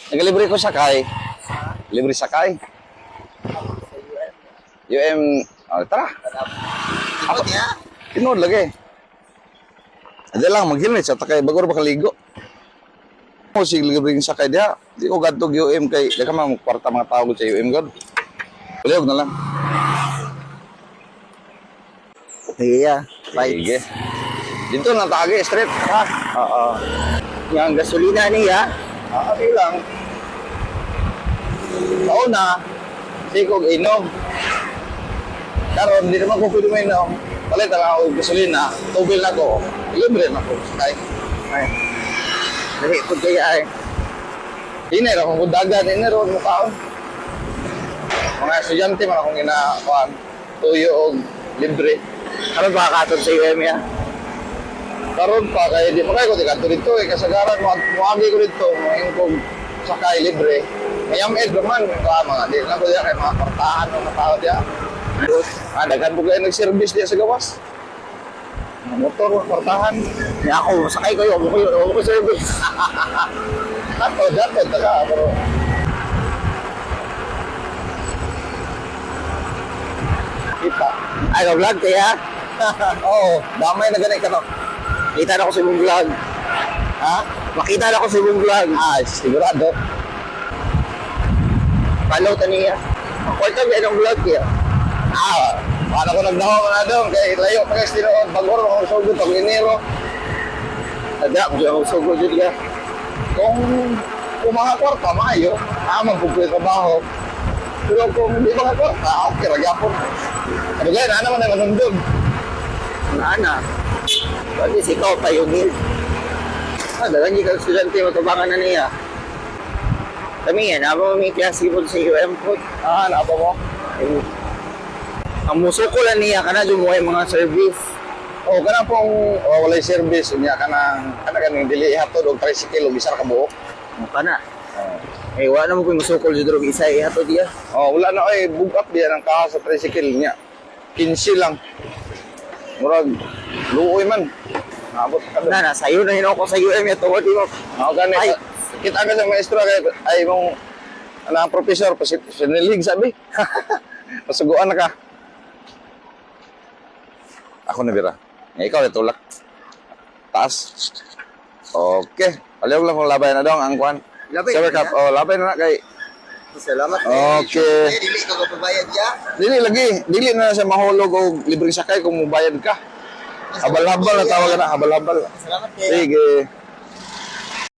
Naglibre ko sakay. Libre sakay. UM, tara. Ikot niya? Tinood lagi. Ada lang, mag-helmet sa takay. Bagor ba kaligo? Mo si libre yung sakay diha. Di ko gadtog UM kay, di ka kwarta mga tao sa UM god. Paliog na lang. Iya. Sige. Dito na tagay, straight. Ha? Oo. Yung gasolina niya, Okay lang. Kauna, sikog inom. Karon, hindi naman ko pwede mainom. Palit lang ako gasolina, tubil na ko. Libre na ko. Sakay. ay, dali po kaya ay. Hindi na akong dagan, hindi na rin mukhaon. Mga estudyante man akong ginakuhan. Tuyo o libre. Ano ba katod sa UM ya? Karon pa, kaya di makay ko di kanto dito eh. Kasagaran, muagi ko dito. Ngayon kong sakay libre. Ngayang naman, mga di lang ko diya kay mga kortahan o mga tao diya. Dagan po kayo nag-service diya sa gawas. Mga motor, kortahan. Kaya ako, sakay ko yun, ako ko service. Dato, taga. Pero kita. Ay, vlog kaya? Oo, damay na ganit ka to. Kita na ko sa mong vlog. Ha? Makita na ko sa mong vlog. Sigurado. Follow ta niya. Kwarta ba ng vlog kaya? Paano ko nagdaho ka na doon? Kaya layo pa kayo sinuod. Bagor akong sugod pag Enero. Ada, kung ako sugod yun ka. Kung mga kwarta, maayo. Amang kung trabaho. Pero kung hindi mga kwarta, okay, ragyapon. Ano gaya, na naman ang manundog. Ana. Pwede si ikaw tayo din. Dalang di ka estudyante matubangan na niya. Kami yan, habang may klase po sa UM po. Napa mo? Ang muso ko lang niya, kana dumuhay mga service. Kana pong walay service. Niya ka ng dili hatod o tricycle o bisar ka buhok. Kana. Eh, wala naman po yung musukol dito rin isa ihato diya. Wala na ay book up diya ng kaha sa tricycle niya. 15 lang. Murag, luoy man. Naabot ka doon. Na, sayo na yun ako sa UM ito. What do you Gani. Ay. Kita ka sa maestro ay mong ang professor, sinilig sabi. Pasuguan na ka. Ako na bira. Ikaw na tulak. Taas. Okay. Paliw lang kung labay na dong ang kwan. Labay Silver na cup. Labay na kay. Salamat. Okay. Dili ka pabayad ya. Dili lagi. Dili na siya mahulog o libreng sakay kung mubayad ka. Habal-habal na tawag na. Habal-habal. Salamat kaya. Sige.